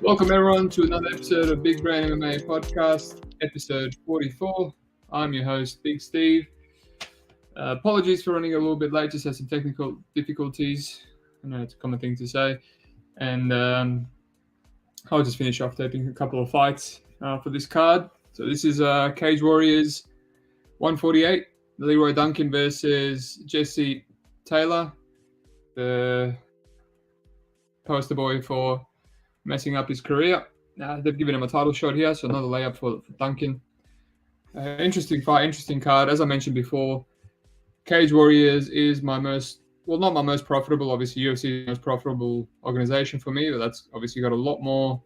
Welcome everyone to another episode of Big Brain MMA Podcast, episode 44. I'm your host, BigSteve. Apologies for running a little bit late, just had some technical difficulties. I know it's a common thing to say. And I'll just finish off taping a couple of fights for this card. So this is Cage Warriors 148, Leroy Duncan versus Jesse Taylor, the poster boy for messing up his career. They've given him a title shot here, so another layup for Duncan. Interesting fight, interesting card. As I mentioned before, Cage Warriors is my most, well, not my most profitable. Obviously, UFC is the most profitable organization for me, but that's obviously got a lot more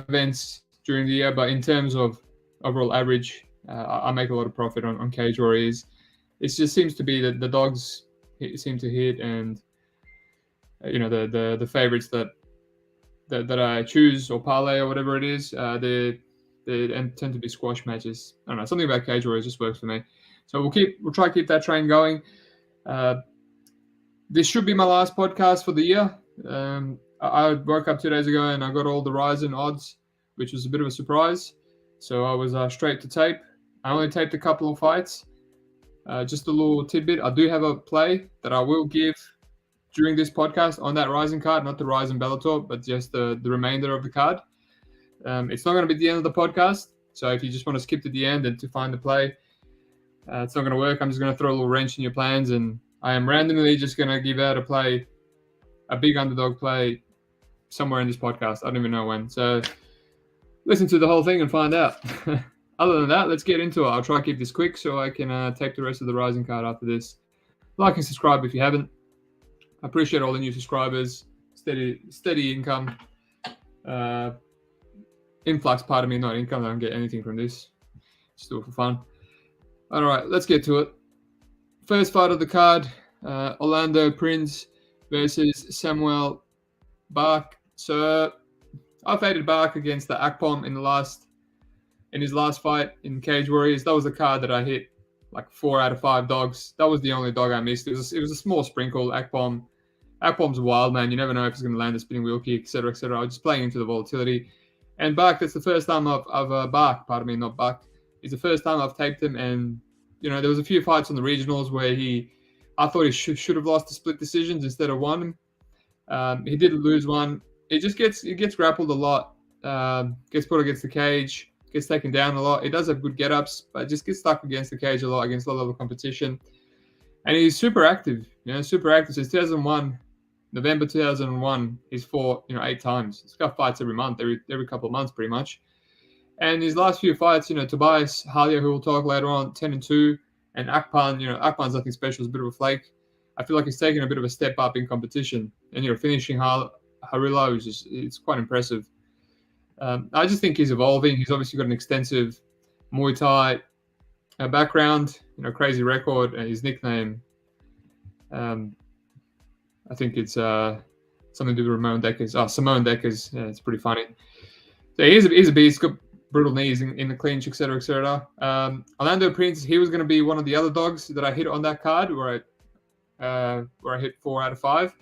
events during the year. But in terms of overall average, I make a lot of profit on Cage Warriors. It just seems to be that the dogs seem to hit, and the favorites that I choose or parlay or whatever it is, they tend to be squash matches. I don't know, something about Cage Warriors just works for me. So we'll try to keep that train going. This should be my last podcast for the year. I woke up 2 days ago and I got all the Ryzen odds, which was a bit of a surprise. So I was straight to tape. I only taped a couple of fights. Just a little tidbit. I do have a play that I will give during this podcast on that Ryzen card, not the Ryzen Bellator, but just the remainder of the card. It's not going to be the end of the podcast. So if you just want to skip to the end and to find the play, it's not going to work. I'm just going to throw a little wrench in your plans, and I am randomly just going to give out a play, a big underdog play somewhere in this podcast. I don't even know when. So listen to the whole thing and find out. Other than that, let's get into it. I'll try to keep this quick so I can tape the rest of the Ryzen card after this. Like and subscribe if you haven't. I appreciate all the new subscribers. Steady income. Influx, pardon me, not income. I don't get anything from this. Just do it for fun. All right, let's get to it. First fight of the card, Orlando Prince versus Samuel Bark. So I faded Bark against the Akpom in his last fight in Cage Warriors. That was the card that I hit like 4 out of 5 dogs. That was the only dog I missed. It was a small sprinkle. Akpom's wild, man. You never know if he's going to land a spinning wheel kick, etc., etc. I was just playing into the volatility. And Bark, that's the first time Bark, pardon me, not Buck. It's the first time I've taped him, and there was a few fights on the regionals where I thought he should have lost the split decisions instead of won. He did lose one. He gets grappled a lot, gets put against the cage, gets taken down a lot. He does have good get-ups, but just gets stuck against the cage a lot, against low-level competition. And he's super active, super active. Since 2001, November 2001, he's fought, 8 times. He's got fights every month, every couple of months, pretty much. And his last few fights, Tobias, Helio, who we'll talk later on, 10-2, and Akpan, Akpan's nothing special, is a bit of a flake. I feel like he's taken a bit of a step up in competition. And, finishing Harila it's quite impressive. I just think he's evolving. He's obviously got an extensive Muay Thai background, crazy record, and his nickname, I think it's something to do with Simone Deckers. Yeah, it's pretty funny. So he's a beast. Got brutal knees in the clinch, etc., etc. Orlando Prince, he was going to be one of the other dogs that I hit on that card where I hit 4 out of 5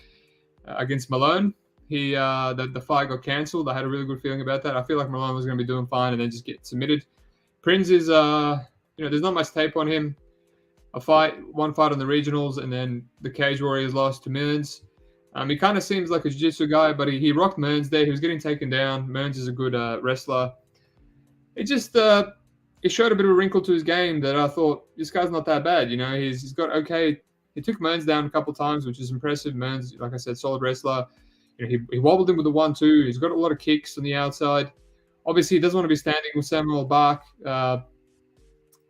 against Malone. The fight got cancelled. I had a really good feeling about that. I feel like Malone was going to be doing fine and then just get submitted. Prince is there's not much tape on him. One fight on the regionals, and then the Cage Warriors lost to Mearns. He kind of seems like a jiu-jitsu guy, but he rocked Mearns there. He was getting taken down. Mearns is a good wrestler. It just it showed a bit of a wrinkle to his game that I thought, this guy's not that bad. He's got okay. He took Mearns down a couple of times, which is impressive. Mearns, like I said, solid wrestler. He wobbled him with the 1-2. He's got a lot of kicks on the outside. Obviously, he doesn't want to be standing with Samuel Bark.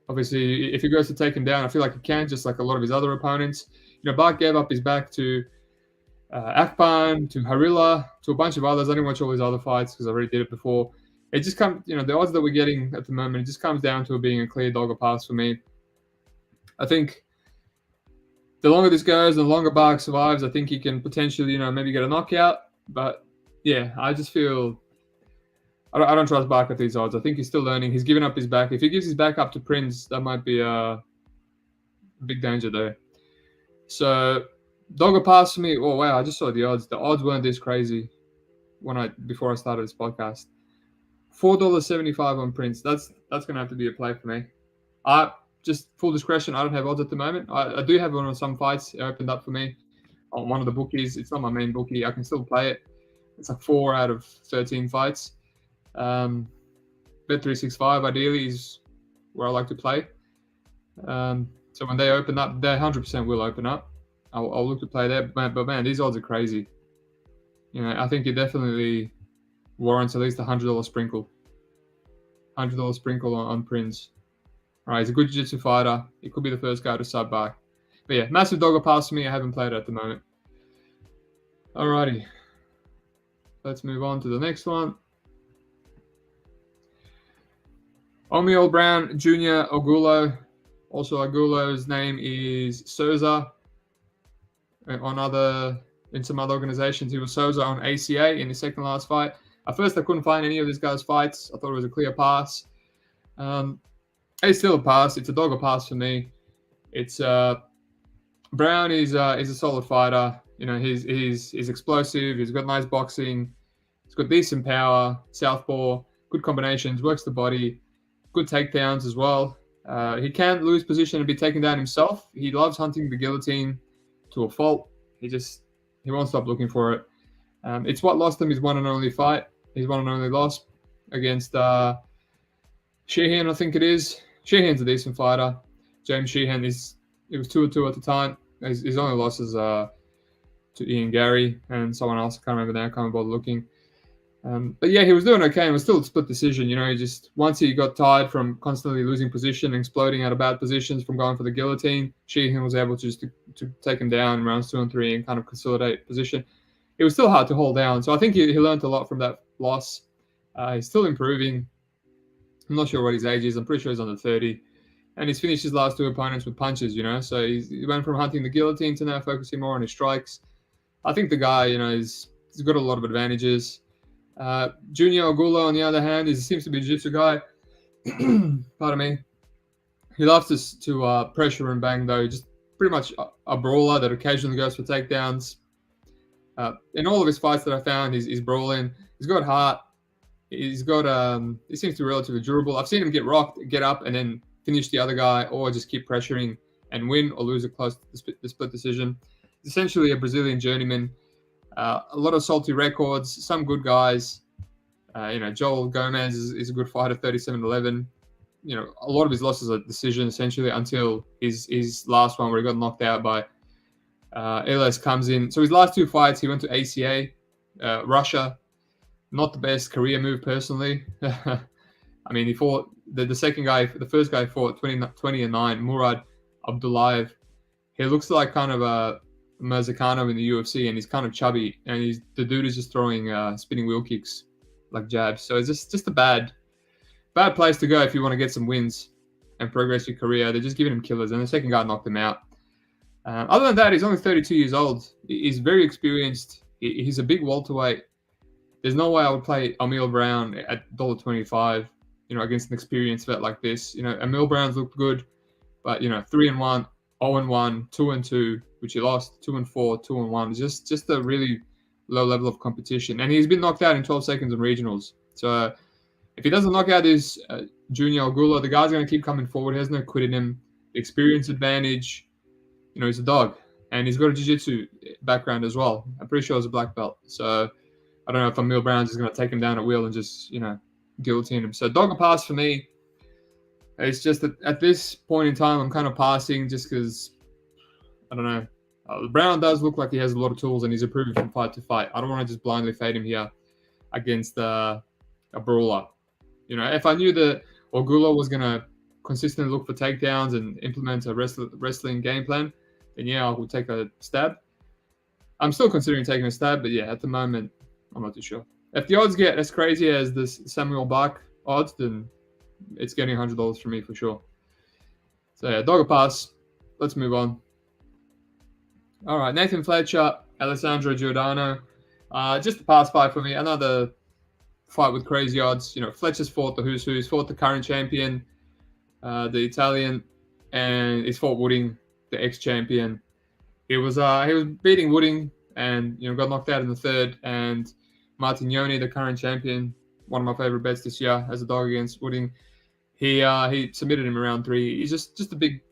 Obviously, if he goes to take him down, I feel like he can, just like a lot of his other opponents. Bark gave up his back to Akpan, to Harila, to a bunch of others. I didn't watch all his other fights because I already did it before. It just comes, the odds that we're getting at the moment, it just comes down to it being a clear dog or pass for me. I think the longer this goes, the longer Bark survives, I think he can potentially, maybe get a knockout. But yeah, I just feel I don't trust Bark at these odds. I think he's still learning. He's given up his back. If he gives his back up to Prince, that might be a big danger there. So, dog or pass for me. Oh, wow. I just saw the odds. The odds weren't this crazy. before I started this podcast. $4.75 on Prince. That's gonna have to be a play for me. Just full discretion, I don't have odds at the moment. I do have one on some fights. It opened up for me on one of the bookies. It's not my main bookie. I can still play it. It's like 4 out of 13 fights. Bet365 ideally is where I like to play. So when they open up, they 100% will open up. I'll look to play there. But man, these odds are crazy. I think it definitely warrants at least $100 sprinkle. $100 sprinkle on Prince. All right, he's a good jiu-jitsu fighter. He could be the first guy to sub by. But yeah, massive dogger pass for me. I haven't played it at the moment. Alrighty. Let's move on to the next one. Omiel Brown Jr. Ogulo. Also, Ogulo's name is Souza. In some other organizations, he was Souza on ACA in his second last fight. At first, I couldn't find any of this guy's fights. I thought it was a clear pass. It's still a pass. It's a dogger pass for me. It's Brown is a solid fighter. He's explosive. He's got nice boxing. He's got decent power. Southpaw, good combinations. Works the body. Good takedowns as well. He can lose position and be taken down himself. He loves hunting the guillotine to a fault. He won't stop looking for it. It's what lost him his one and only fight. His one and only loss against Sheehan, I think it is. Sheehan's a decent fighter. James Sheehan was 2-2 at the time. His only losses to Ian Gary and someone else. I can't remember now. I can't bother looking. But yeah, he was doing okay. It was still a split decision. Once he got tired from constantly losing position, exploding out of bad positions from going for the guillotine, Sheehan was able to take him down in rounds 2 and 3 and kind of consolidate position. It was still hard to hold down. So I think he learned a lot from that loss. He's still improving. I'm not sure what his age is. I'm pretty sure he's under 30. And he's finished his last 2 opponents with punches, So he went from hunting the guillotine to now focusing more on his strikes. I think the guy, he's got a lot of advantages. Junior Ogulo, on the other hand, seems to be a jiu-jitsu guy. Pardon me. He loves to pressure and bang, though. Just pretty much a brawler that occasionally goes for takedowns. In all of his fights that I found, he's brawling. He's got heart. He seems to be relatively durable. I've seen him get rocked, get up, and then finish the other guy, or just keep pressuring and win or lose a close the split decision. He's essentially a Brazilian journeyman. A lot of salty records, some good guys. Joel Gomez is a good fighter, 37-11. A lot of his losses are decision, essentially, until his last one where he got knocked out by Elias comes in. So his last 2 fights, he went to ACA, Russia. Not the best career move, personally. I mean, he fought the second guy, the first guy fought 20-9, Murad Abdullayev. He looks like kind of a Merzicano in the UFC, and he's kind of chubby, and the dude is just throwing spinning wheel kicks like jabs. So it's just a bad place to go if you want to get some wins and progress your career. They're just giving him killers, and the second guy knocked him out. Other than that, he's only 32 years old. He's very experienced. He's a big welterweight. There's no way I would play Omiel Brown at $1.25, against an experienced vet like this. Omiel Brown's looked good, but 3-1, 0-1, 2-2, which he lost, 2-4, 2-1. Just a really low level of competition, and he's been knocked out in 12 seconds in regionals. So if he doesn't knock out his Junior Ogulo, the guy's going to keep coming forward. He has no quit in him. Experience advantage. He's a dog, and he's got a jiu-jitsu background as well. I'm pretty sure he's a black belt. So I don't know if Omiel Brown's is going to take him down at will and just, guillotine him. So dogger pass for me. It's just that at this point in time, I'm kind of passing just because, I don't know. Brown does look like he has a lot of tools, and he's improving from fight to fight. I don't want to just blindly fade him here against a brawler. If I knew that Ogulo was going to consistently look for takedowns and implement a wrestling game plan, then yeah, I would take a stab. I'm still considering taking a stab, but yeah, at the moment, I'm not too sure. If the odds get as crazy as this Samuel Bark odds, then it's getting $100 for me for sure. So yeah, dogger pass. Let's move on. All right, Nathan Fletcher, Alessandro Giordano. Just a pass fight for me. Another fight with crazy odds. Fletcher's fought the who's who. He's fought the current champion, the Italian, and he's fought Wooding, the ex-champion. He was beating Wooding and got knocked out in the third. And Martignoni, the current champion, one of my favorite bets this year as a dog against Wooding. He submitted him in round 3. He's just a big,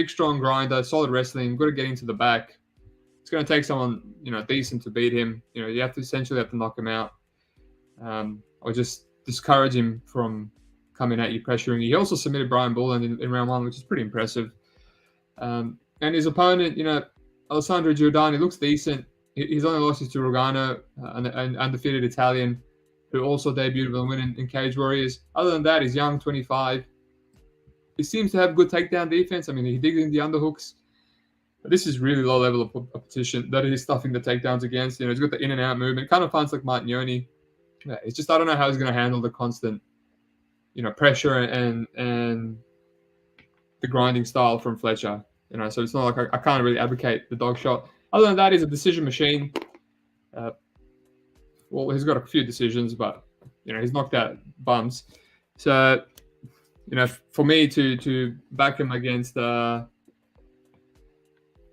strong grinder, solid wrestling, good at getting to the back. It's going to take someone, decent to beat him. You have to knock him out, or just discourage him from coming at you, pressuring you. He also submitted Brian Bullen in round 1, which is pretty impressive. And his opponent, Alessandro Giordano, looks decent. His only losses to Rogano, an undefeated Italian, who also debuted with a win in Cage Warriors. Other than that, he's young, 25. He seems to have good takedown defense. I mean, he digs in the underhooks. But this is really low level of competition that he's stuffing the takedowns against. He's got the in and out movement. Kind of finds like Martignoni. Yeah, it's just, I don't know how he's going to handle the constant, pressure and the grinding style from Fletcher. So it's not like I can't really advocate the dog shot. Other than that, he's a decision machine. Well, he's got a few decisions, but he's knocked out bums. So, for me to back him against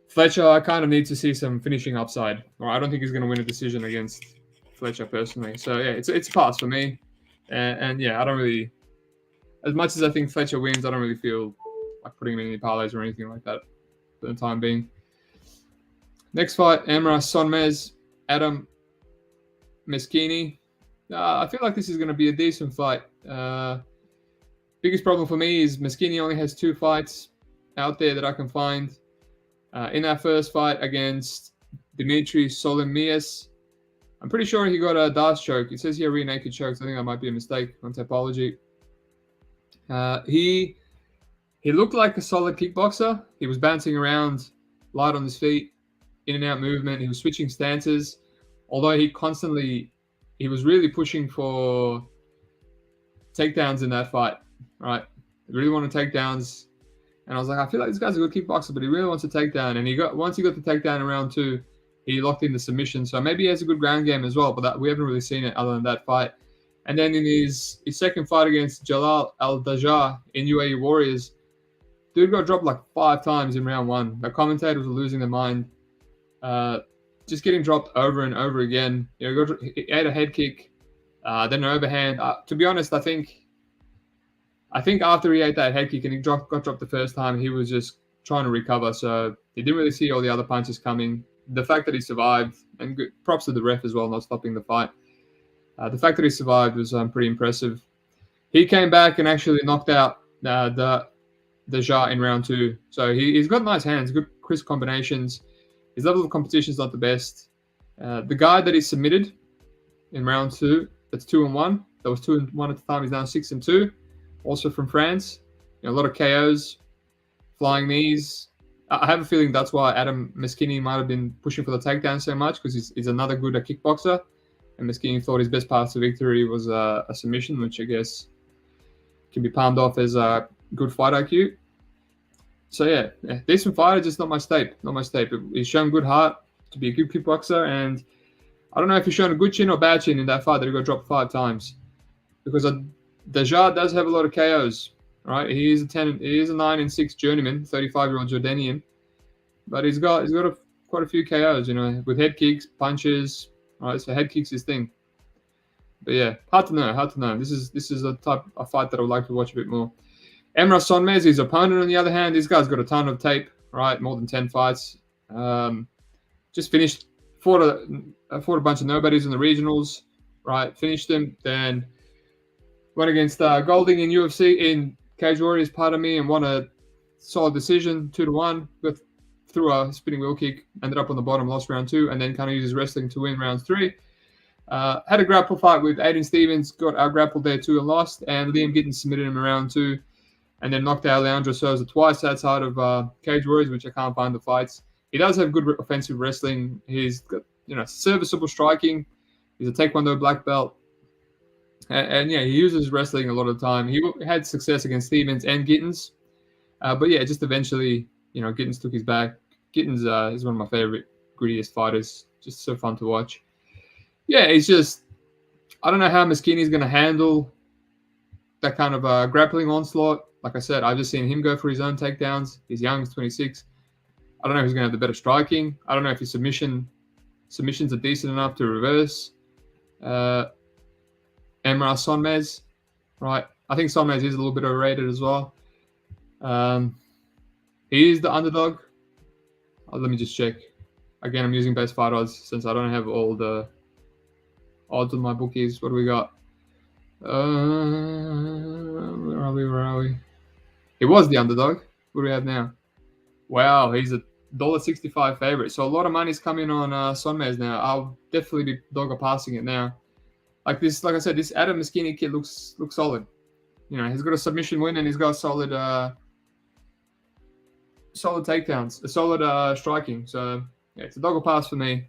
Fletcher, I kind of need to see some finishing upside. Or I don't think he's going to win a decision against Fletcher personally. So yeah, it's a pass for me. And yeah, I don't really, as much as I think Fletcher wins, I don't really feel like putting him in any parlays or anything like that for the time being. Next fight, Emra Sonmez, Adam Meschini. I feel like this is going to be a decent fight. Biggest problem for me is Meschini only has 2 fights out there that I can find. In that first fight against Dimitri Solimias, I'm pretty sure he got a Darce choke. It says here rear naked chokes. I think that might be a mistake on Tapology. He looked like a solid kickboxer. He was bouncing around, light on his feet, in and out movement. He was switching stances. Although he was really pushing for takedowns in that fight, right? He really wanted takedowns. And I was like, I feel like this guy's a good kickboxer, but he really wants a takedown. And once he got the takedown in round 2, he locked in the submission. So maybe he has a good ground game as well, but we haven't really seen it other than that fight. And then in his second fight against Jalal Al-Dajar in UAE Warriors, dude got dropped like 5 times in round 1. The commentators were losing their mind. Just getting dropped over and over again. He ate a head kick, then an overhand. To be honest, I think after he ate that head kick and he got dropped the first time, he was just trying to recover. So he didn't really see all the other punches coming. The fact that he survived, and props to the ref as well, not stopping the fight. The fact that he survived was pretty impressive. He came back and actually knocked out the Jar in round 2. So he's got nice hands, good crisp combinations. His level of competition is not the best. The guy that he submitted in round 2, that's 2-1. That was 2-1 at the time. He's now 6-2. Also from France. A lot of KOs, flying knees. I have a feeling that's why Adam Meschini might have been pushing for the takedown so much, because he's another good kickboxer. And Meschini thought his best path to victory was a submission, which I guess can be palmed off as a good fight IQ. So yeah, decent fighter, just not much tape. He's shown good heart to be a good kickboxer, and I don't know if he's shown a good chin or bad chin in that fight that he got dropped 5 times, because Dajar does have a lot of KOs, right? He is a 9-6 journeyman, 35-year-old Jordanian, but he's got quite a few KOs, with head kicks, punches, right? So head kicks his thing. But yeah, hard to know. This is a type of fight that I would like to watch a bit more. Emra Sonmez, his opponent, on the other hand, this guy's got a ton of tape, right? More than 10 fights. Just fought a bunch of nobodies in the regionals, right? Finished them, then went against Golding in UFC, in Cage Warriors, and won a solid decision, 2-1. Threw a spinning wheel kick, ended up on the bottom, lost round 2, and then kind of used his wrestling to win round 3. Had a grapple fight with Aiden Stevens, got out-grappled there too and lost, and Liam Gittins submitted him in round 2, and then knocked out Alessandro Souza twice outside of Cage Warriors, which I can't find the fights. He does have good offensive wrestling. He's got serviceable striking. He's a Taekwondo black belt. And yeah, he uses wrestling a lot of the time. He had success against Stevens and Gittins. But yeah, just eventually, Gittins took his back. Gittins is one of my favorite, grittiest fighters. Just so fun to watch. Yeah, it's just, I don't know how Meschini is going to handle that kind of grappling onslaught. Like I said, I've just seen him go for his own takedowns. He's young, he's 26. I don't know if he's going to have the better striking. I don't know if his submissions are decent enough to reverse. Emra Sonmez, right? I think Sonmez is a little bit overrated as well. He is the underdog. Let me just check. Again, I'm using best fight odds since I don't have all the odds on my bookies. What do we got? Where are we? He was the underdog. What do we have now? Wow, he's a $1.65 favorite. So a lot of money's coming on Sonmez now. I'll definitely be dogger passing it now. Like I said, this Adam Masini kid looks solid. You know, he's got a submission win and he's got solid takedowns, solid striking. So yeah, it's a dogger pass for me.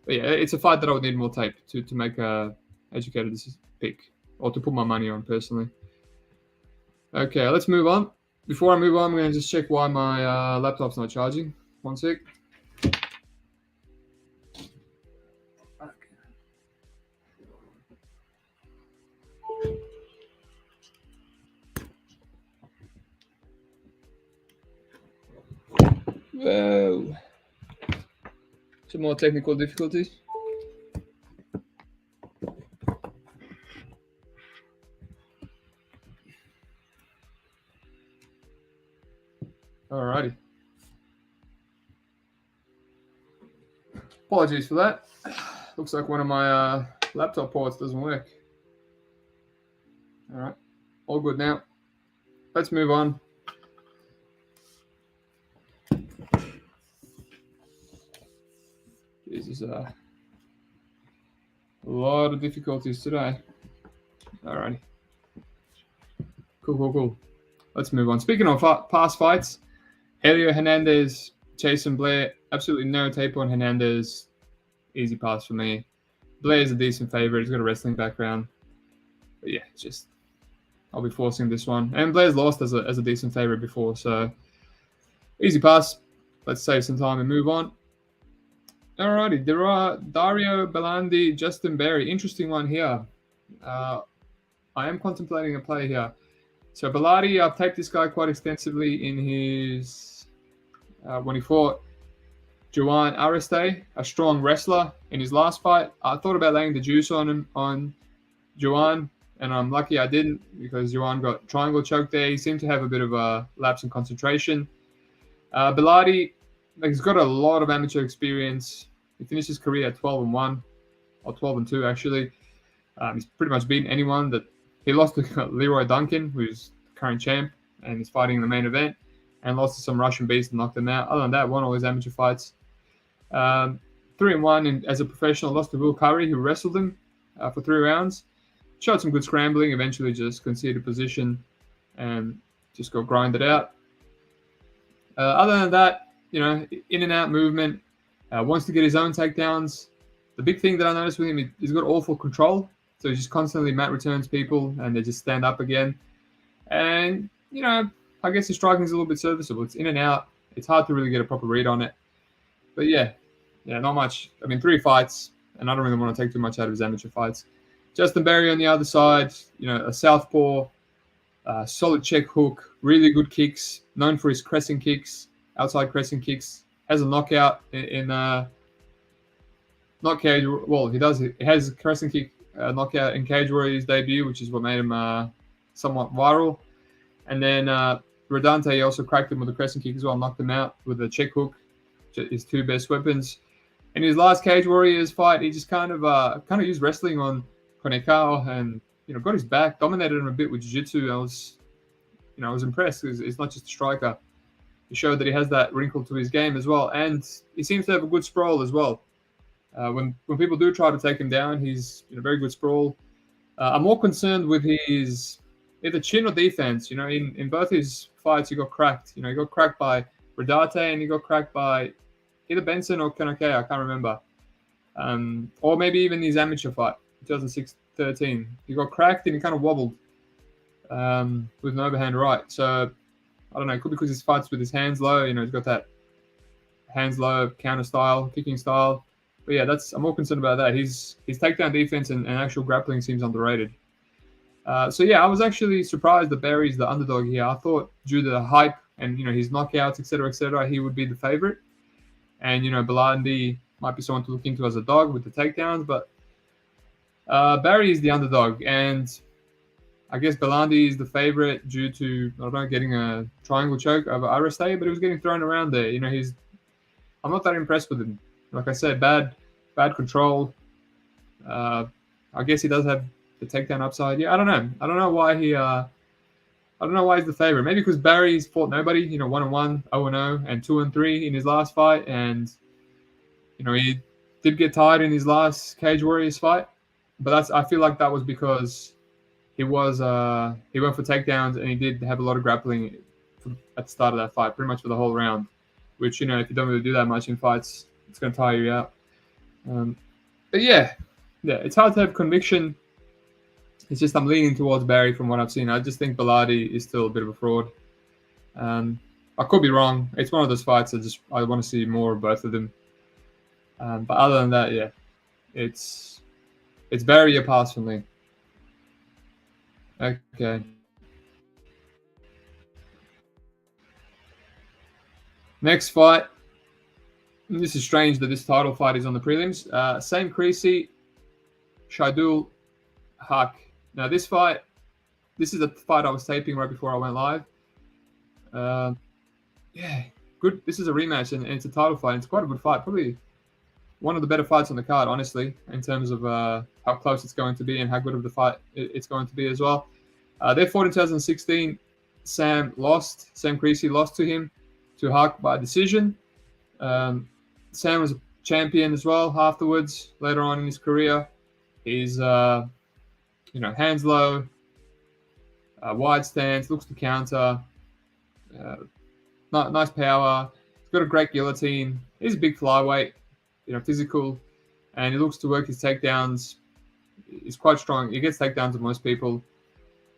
But yeah, it's a fight that I would need more tape to make a educated pick or to put my money on personally. Okay, let's move on. Before I move on, I'm going to just check why my laptop's not charging. One sec. Whoa. Some more technical difficulties. Alrighty. Apologies for that. Looks like one of my laptop ports doesn't work. Alright. All good now. Let's move on. Jesus, a lot of difficulties today. Alrighty. Cool. Let's move on. Speaking of past fights, Helio, Hernandez, Chiesa and Blair. Absolutely no tape on Hernandez. Easy pass for me. Blair's a decent favorite. He's got a wrestling background. But yeah, just I'll be forcing this one. And Blair's lost as a decent favorite before, so easy pass. Let's save some time and move on. Alrighty, there are Dario, Balandi, Justin Berry. Interesting one here. I am contemplating a play here. So Balandi, I've taped this guy quite extensively in his when he fought Juan Areste, a strong wrestler in his last fight. I thought about laying the juice on him on Juan, and I'm lucky I didn't because Juan got triangle choke there. He seemed to have a bit of a lapse in concentration. Balandi, he's got a lot of amateur experience. He finished his career at 12-1, or 12-2 actually. He's pretty much beaten anyone that he lost to Leroy Duncan, who's the current champ and is fighting in the main event, and lost to some Russian beast and knocked him out. Other than that, won all his amateur fights. 3-1 as a professional, lost to Will Curry, who wrestled him for 3 rounds. Showed some good scrambling, eventually just conceded position and just got grinded out. Other than that, you know, in and out movement, wants to get his own takedowns. The big thing that I noticed with him, he's got awful control. So he just constantly mat returns people and they just stand up again. And, you know, I guess his striking is a little bit serviceable. It's in and out. It's hard to really get a proper read on it. But yeah, not much. I mean, 3 fights, and I don't really want to take too much out of his amateur fights. Justin Berry on the other side, you know, a southpaw, solid check hook, really good kicks, known for his crescent kicks, outside crescent kicks. Has a knockout in not cage. Well, he does. He has a crescent kick knockout in Cage Warriors debut, which is what made him somewhat viral. And then Rodante also cracked him with a crescent kick as well, knocked him out with a check hook, his 2 best weapons. In his last Cage Warriors fight, he just kind of used wrestling on Konekao and, you know, got his back, dominated him a bit with jiu-jitsu. I was impressed because it's not just a striker. He showed that he has that wrinkle to his game as well, and he seems to have a good sprawl as well. When people do try to take him down, he's in a very good sprawl. I'm more concerned with his either chin or defense. You know, in both his fights, he got cracked. You know, he got cracked by Rodate and he got cracked by either Benson or Kanake. I can't remember. Or maybe even his amateur fight, 2006-13. He got cracked and he kind of wobbled with an overhand right. So I don't know. It could be because he fights with his hands low. You know, he's got that hands low counter style, kicking style. But yeah, I'm more concerned about that. His takedown defense and actual grappling seems underrated. So yeah, I was actually surprised that Barry's the underdog here. I thought due to the hype and, you know, his knockouts, etc., he would be the favorite. And, you know, Balandi might be someone to look into as a dog with the takedowns. But Barry is the underdog, and I guess Balandi is the favorite due to, I don't know, getting a triangle choke over Aristay, but he was getting thrown around there. I'm not that impressed with him. Like I said, bad control. I guess he does have the takedown upside. Yeah, I don't know. I don't know why he's the favorite. Maybe because Barry's fought nobody. 1-1, 0-0, and 2-3 in his last fight, and he did get tired in his last Cage Warriors fight. But I feel like that was because he went for takedowns, and he did have a lot of grappling at the start of that fight, pretty much for the whole round. Which if you don't really do that much in fights, it's going to tire you out. But yeah, it's hard to have conviction. It's just I'm leaning towards Barry from what I've seen. I just think Balandi is still a bit of a fraud. I could be wrong. It's one of those fights I want to see more of both of them. But other than that, yeah, it's Barry a pass for me. Okay. Next fight. This is strange that this title fight is on the prelims. Same Creasy, Shadul, Hark. Now this is a fight I was taping right before I went live. Yeah, good. This is a rematch and it's a title fight. It's quite a good fight. Probably one of the better fights on the card, honestly, in terms of how close it's going to be and how good of the fight it's going to be as well. They fought in 2016. Sam Creasy lost to him, to Hark by decision. Sam was a champion as well afterwards, later on in his career. He's, hands low, wide stance, looks to counter, nice power. He's got a great guillotine. He's a big flyweight, physical, and he looks to work his takedowns. He's quite strong. He gets takedowns of most people,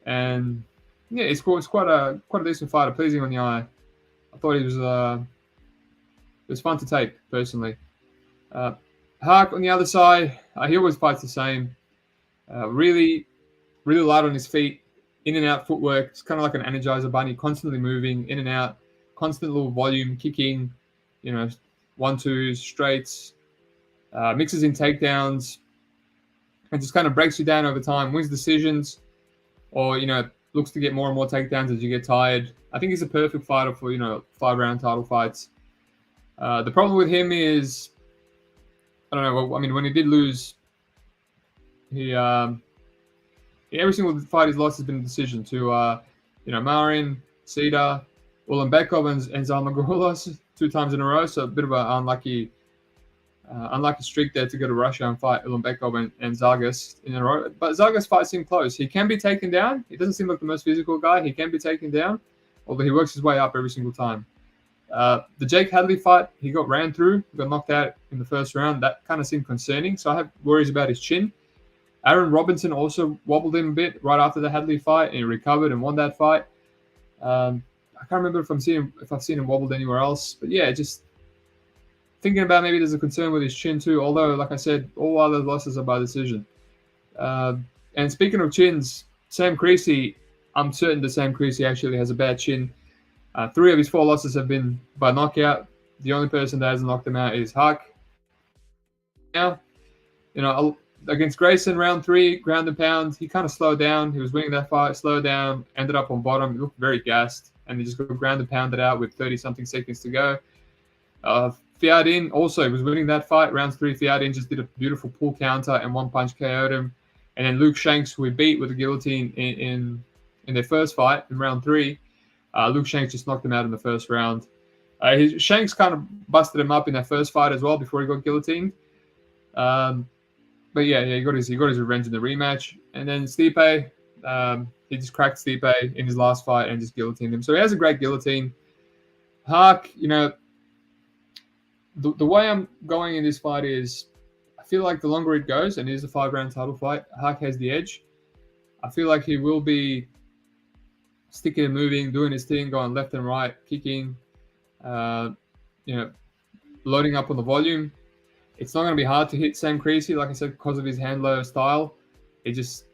and yeah, it's quite a decent fighter, pleasing on the eye. I thought it was fun to tape personally. Hark on the other side, he always fights the same. Really, really light on his feet, in and out footwork. It's kind of like an Energizer bunny, constantly moving in and out, constant little volume, kicking, 1-2s, straights, mixes in takedowns, and just kind of breaks you down over time, wins decisions, or, looks to get more and more takedowns as you get tired. I think he's a perfect fighter for, 5-round title fights. The problem with him is, I don't know, when he did lose, he every single fight he's lost has been a decision to, Marin, Cedar, Ulanbekov, and Zalmagoulos 2 times in a row. So a bit of an unlucky streak there to go to Russia and fight Ulanbekov and Zargas in a row. But Zargas fights seem close. He can be taken down. He doesn't seem like the most physical guy. He can be taken down, although he works his way up every single time. The Jake Hadley fight, he got ran through, got knocked out in the first round. That kind of seemed concerning. So I have worries about his chin. Aaron Robinson also wobbled him a bit right after the Hadley fight, and he recovered and won that fight. I can't remember if I've seen him wobbled anywhere else. But yeah, just thinking about maybe there's a concern with his chin too. Although, like I said, all other losses are by decision. And speaking of chins, Sam Creasy, I'm certain that Sam Creasy actually has a bad chin. 3 of his 4 losses have been by knockout. The only person that hasn't knocked him out is Hark. Now, against Grayson, round 3, ground and pound, he kind of slowed down. He was winning that fight, slowed down, ended up on bottom. He looked very gassed, and he just got ground and pounded out with 30-something seconds to go. Fiadin also was winning that fight. Round 3, Fiadin just did a beautiful pull counter and one-punch KO'd him. And then Luke Shanks, who he beat with a guillotine in their first fight in round 3, Luke Shanks just knocked him out in the first round. Shanks kind of busted him up in that first fight as well before he got guillotined. But yeah, he got his revenge in the rematch. And then Stipe, he just cracked Stipe in his last fight and just guillotined him. So he has a great guillotine. Hark, the way I'm going in this fight is, I feel like the longer it goes, and it is a 5-round title fight, Hark has the edge. I feel like he will be sticking and moving, doing his thing, going left and right, kicking, loading up on the volume. It's not going to be hard to hit Sam Creasy, like I said, because of his hand-low style. It just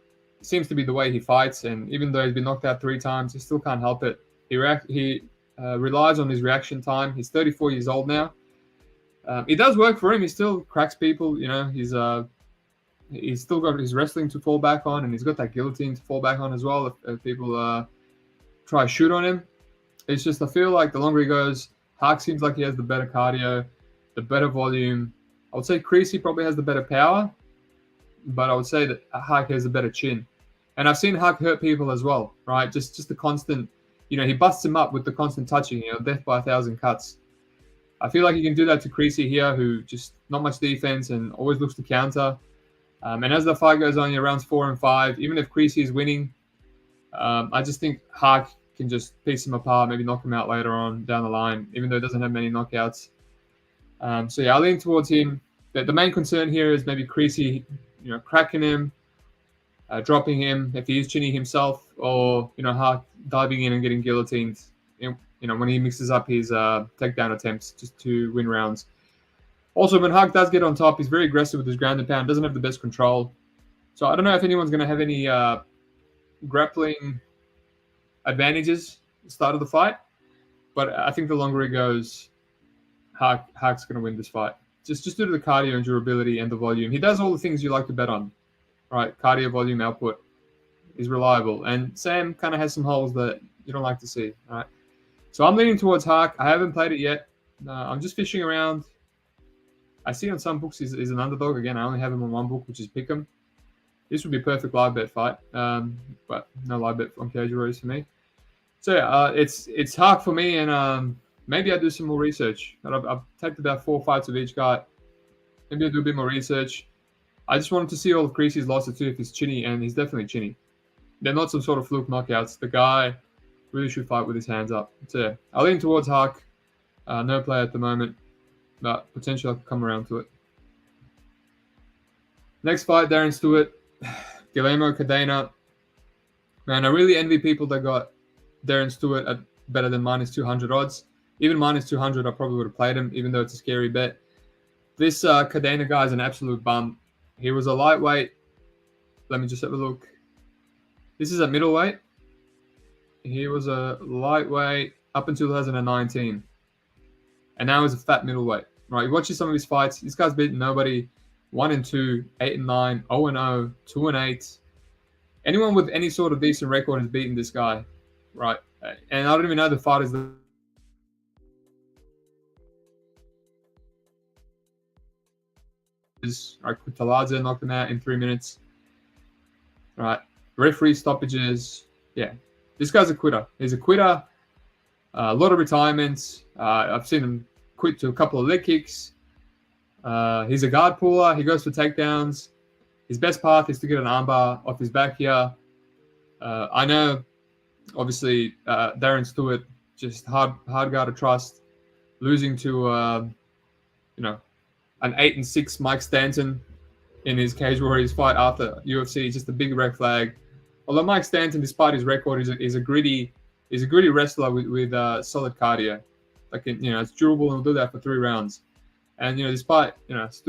seems to be the way he fights, and even though he's been knocked out 3 times, he still can't help it. He relies on his reaction time. He's 34 years old now. It does work for him. He still cracks people. He's he's still got his wrestling to fall back on, and he's got that guillotine to fall back on as well if people try to shoot on him. It's just I feel like the longer he goes, Hark seems like he has the better cardio, the better volume. I would say Creasy probably has the better power, but I would say that Hark has a better chin. And I've seen Hark hurt people as well, right? Just the constant, he busts him up with the constant touching, death by 1,000 cuts. I feel like he can do that to Creasy here, who just not much defense and always looks to counter. And as the fight goes on, rounds 4 and 5, even if Creasy is winning, I just think Hark can just piece him apart, maybe knock him out later on down the line, even though he doesn't have many knockouts. So yeah, I lean towards him. The main concern here is maybe Creasy, cracking him, dropping him if he is chinny himself, or Hark diving in and getting guillotined. When he mixes up his takedown attempts just to win rounds. Also, when Hark does get on top, he's very aggressive with his ground and pound, doesn't have the best control. So I don't know if anyone's going to have any grappling advantages at the start of the fight, but I think the longer it goes, Hark's going to win this fight. Just due to the cardio and durability and the volume. He does all the things you like to bet on, right? Cardio, volume, output. He's reliable. And Sam kind of has some holes that you don't like to see, all right? So I'm leaning towards Hark. I haven't played it yet. I'm just fishing around. I see on some books he's an underdog. Again, I only have him on one book, which is Pick'em. This would be a perfect live bet fight, but no live bet on Cage Warriors for me. So yeah, it's Hark for me, and maybe I do some more research. I've taken about 4 fights of each guy. Maybe I do a bit more research. I just wanted to see all of Creasy's losses too, if he's chinny, and he's definitely chinny. They're not some sort of fluke knockouts. The guy really should fight with his hands up. So yeah, I lean towards Hark. No play at the moment, but potentially I could come around to it. Next fight, Darren Stewart, Guillermo Cadena. Man, I really envy people that got Darren Stewart at better than minus 200 odds. Even minus 200, I probably would have played him, even though it's a scary bet. This Cadena guy is an absolute bum. He was a lightweight. Let me just have a look. This is a middleweight. He was a lightweight up until 2019. And now he's a fat middleweight. Right, you watch some of his fights. This guy's beaten nobody. 1-2, 8-9, 0-0, 2-8. Anyone with any sort of decent record has beaten this guy. Right. And I don't even know the fighters that right, Talaza knocked him out in 3 minutes. Right. Referee stoppages. Yeah. This guy's a quitter. He's a quitter. A lot of retirements. I've seen him quit to a couple of leg kicks. He's a guard puller. He goes for takedowns. His best path is to get an armbar off his back here. I know, obviously, Darren Stewart, just hard guy to trust. Losing to, an 8-6 Mike Stanton in his Cage Warriors fight after UFC, just a big red flag. Although Mike Stanton, despite his record, is a gritty wrestler with solid cardio. Like, it's durable and will do that for 3 rounds. And, despite,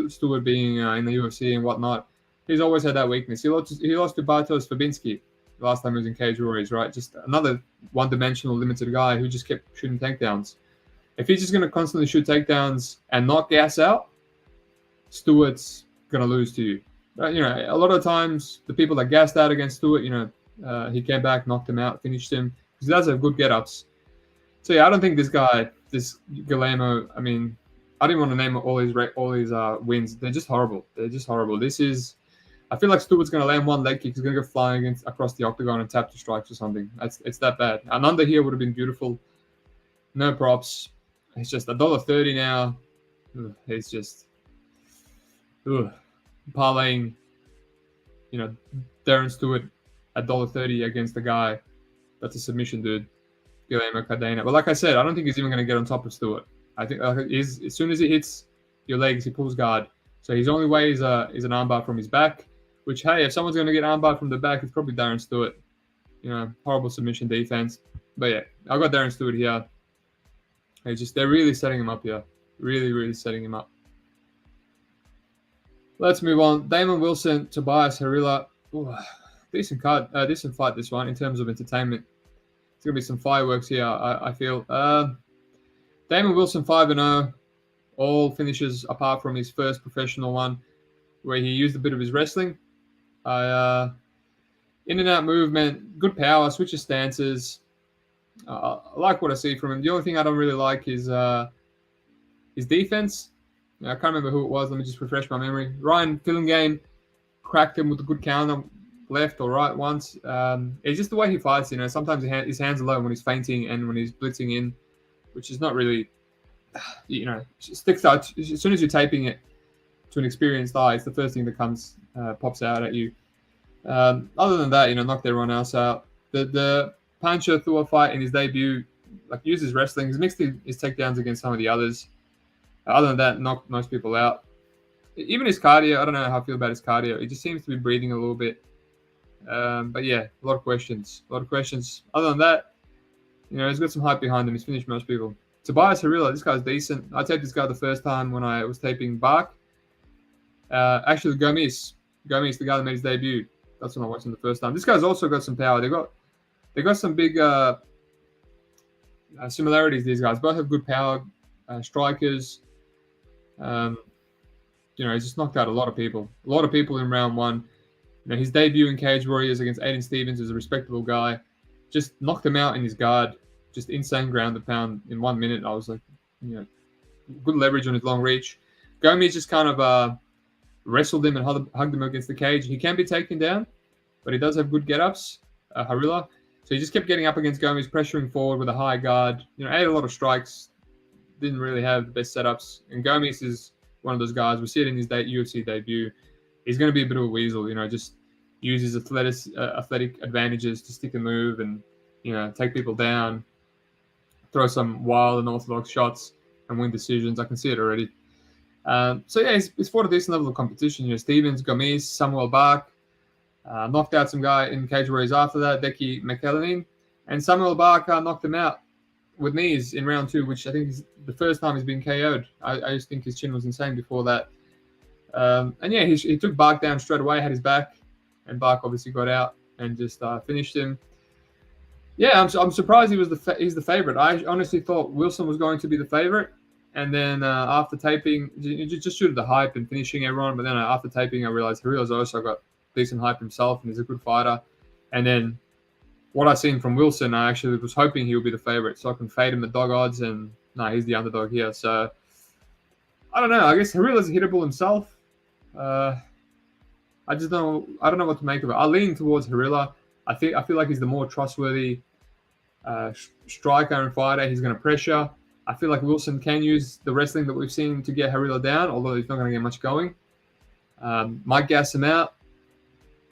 Stewart being in the UFC and whatnot, he's always had that weakness. He lost to Bartosz Fabinski last time he was in Cage Warriors, right? Just another one-dimensional, limited guy who just kept shooting takedowns. If he's just going to constantly shoot takedowns and not gas out, Stewart's going to lose to you. A lot of times, the people that gassed out against Stewart, he came back, knocked him out, finished him. Because he does have good get-ups. So, yeah, I don't think this Guillermo, I mean, I didn't want to name all his wins. They're just horrible. I feel like Stewart's going to land one leg kick. He's going to go flying across the octagon and tap 2 strikes or something. It's that bad. An under here would have been beautiful. No props. It's just $1.30 now. It's just parlaying, Darren Stewart at $1.30 against the guy. That's a submission, dude. Guillermo Cadena. But like I said, I don't think he's even going to get on top of Stewart. I think as soon as he hits your legs, he pulls guard. So his only way is an armbar from his back, which, hey, if someone's going to get armbar from the back, it's probably Darren Stewart. Horrible submission defense. But yeah, I got Darren Stewart here. They're really setting him up here. Really, really setting him up. Let's move on. Damon Wilson, Tobias Harila. Decent card, decent fight, this one, in terms of entertainment. It's going to be some fireworks here, I feel. Damon Wilson, 5-0. All finishes apart from his first professional one. where he used a bit of his wrestling. In and out movement, good power, switches stances. I like what I see from him. The only thing I don't really like is his defense. I can't remember who it was. Let me just refresh my memory. Ryan Fillingame cracked him with a good counter, left or right once. It's just the way he fights. Sometimes his hands are low when he's feinting and when he's blitzing in, which is not really, sticks out. As soon as you're taping it to an experienced eye, it's the first thing that pops out at you. Other than that, knocked everyone else out. The Pancho Thua fight in his debut, uses wrestling. He's mixed his takedowns against some of the others. Other than that, knocked most people out. Even his cardio, I don't know how I feel about his cardio. He just seems to be breathing a little bit. But yeah, a lot of questions. Other than that, he's got some hype behind him. He's finished most people. Tobias Harila, this guy's decent. I taped this guy the first time when I was taping Bark. Actually, Gomes, the guy that made his debut. That's when I watched him the first time. This guy's also got some power. They got some big similarities. These guys both have good power, strikers. He's just knocked out a lot of people. A lot of people in round one. His debut in Cage Warriors against Aiden Stevens is a respectable guy. Just knocked him out in his guard. Just insane ground to pound in 1 minute. I was like, good leverage on his long reach. Gomes just kind of wrestled him and hugged him against the cage. He can be taken down, but he does have good get-ups, Harila. So he just kept getting up against Gomes, pressuring forward with a high guard. Ate a lot of strikes. Didn't really have the best setups. And Gomes is one of those guys. We see it in his UFC debut. He's going to be a bit of a weasel, just use his athletic advantages to stick and move and, take people down, throw some wild and orthodox shots and win decisions. I can see it already. He's fought a decent level of competition. Stevens, Gomes, Samuel Bark, knocked out some guy in Cage Warriors after that, Becky McElhaney, and Samuel Bark knocked him out with knees in round 2, which I think is the first time he's been KO'd. I just think his chin was insane before that. He took Bark down straight away, had his back, and Bark obviously got out and just finished him. Yeah, I'm surprised he's the favorite. I honestly thought Wilson was going to be the favorite, and then after taping, just due to the hype and finishing everyone. But then after taping, I realized Harila's also got decent hype himself, and he's a good fighter. And then what I seen from Wilson, I actually was hoping he would be the favorite, so I can fade him at dog odds, and he's the underdog here. So I don't know. I guess Harila's hittable himself. I don't know what to make of it. I lean towards Harila. I feel like he's the more trustworthy striker and fighter. He's going to pressure. I feel like Wilson can use the wrestling that we've seen to get Harila down, although he's not going to get much going. Might gas him out.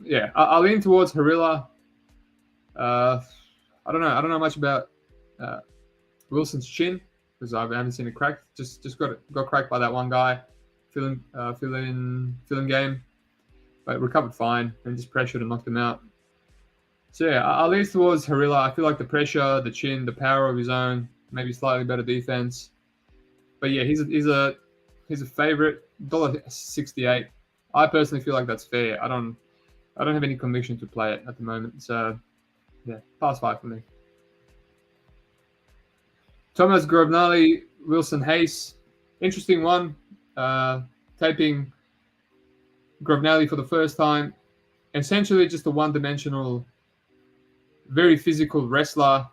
Yeah, I lean towards Harila. I don't know. I don't know much about Wilson's chin because I haven't seen it cracked. Just got cracked by that one guy, filling game, but recovered fine and just pressured and knocked him out. So yeah, I lean towards Harila. I feel like the pressure, the chin, the power of his own, maybe slightly better defense. But yeah, he's a favorite, $1.68. I personally feel like that's fair. I don't have any conviction to play it at the moment. So yeah, pass 5 for me. Thomas Grovnali, Wilson Hayes. Interesting one. Taping Grovnali for the first time. Essentially just a one-dimensional, very physical wrestler.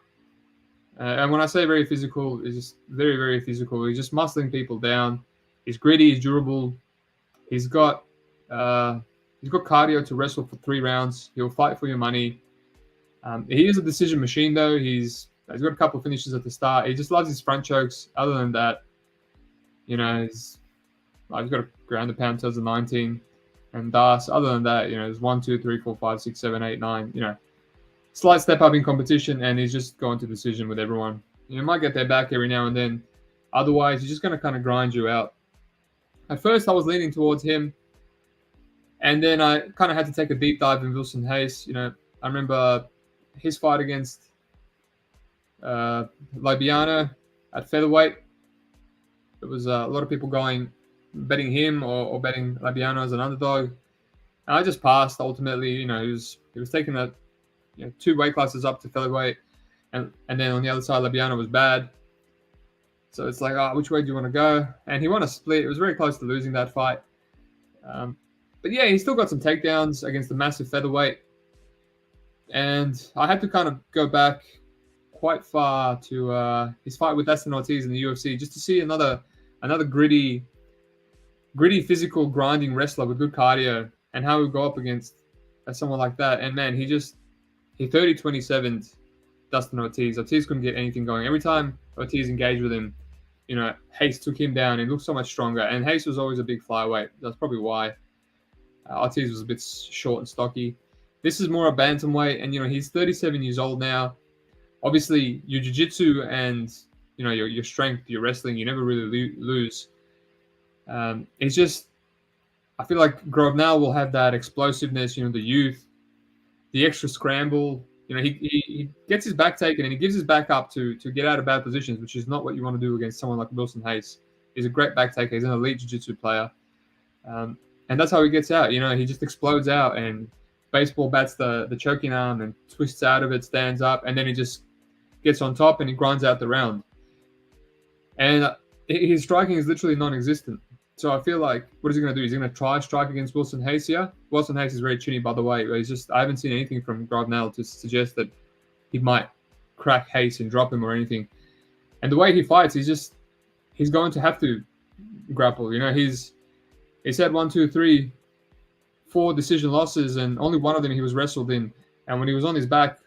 And when I say very physical, it's just very, very physical. He's just muscling people down. He's gritty, he's durable. He's got cardio to wrestle for 3 rounds. He'll fight for your money. He is a decision machine, though. He's got a couple of finishes at the start. He just loves his front chokes. Other than that, he's got a ground and pound 2019 and Das. Other than that, there's 1, 2, 3, 4, 5, 6, 7, 8, 9. Slight step up in competition, and he's just going to decision with everyone. Might get their back every now and then. Otherwise, he's just going to kind of grind you out. At first, I was leaning towards him, and then I kind of had to take a deep dive in Wilson Hayes. I remember his fight against Libiano at featherweight. There was a lot of people betting him or betting Libiano as an underdog. And I just passed ultimately. He was taking 2 weight classes up to featherweight, and then on the other side, Libiano was bad. So it's like, which way do you want to go? And he won a split. It was very close to losing that fight. But yeah, he's still got some takedowns against the massive featherweight. And I had to kind of go back quite far to his fight with Dustin Ortiz in the UFC just to see another gritty, physical, grinding wrestler with good cardio and how he would go up against someone like that. And man, he 30-27'd Dustin Ortiz. Ortiz couldn't get anything going. Every time Ortiz engaged with him, Hayes took him down and looked so much stronger. And Hayes was always a big flyweight. That's probably why Ortiz was a bit short and stocky. This is more a bantamweight, and he's 37 years old now. Obviously, your jiu-jitsu and your strength, your wrestling, you never really lose. It's just, I feel like Grovnell will have that explosiveness, the youth, the extra scramble. He gets his back taken and he gives his back up to get out of bad positions, which is not what you want to do against someone like Wilson Hayes. He's a great back taker. He's an elite jiu-jitsu player. And that's how he gets out. He just explodes out and baseball bats the choking arm and twists out of it, stands up, and then he just gets on top and he grinds out the round. And his striking is literally non-existent. So I feel like, what is he going to do? He's going to try strike against Wilson Hayes here. Wilson Hayes is very chinny, by the way. But I haven't seen anything from Grovnell to suggest that he might crack Hayes and drop him or anything. And the way he fights, he's going to have to grapple. He's had 4 decision losses, and only one of them he was wrestled in. And when he was on his back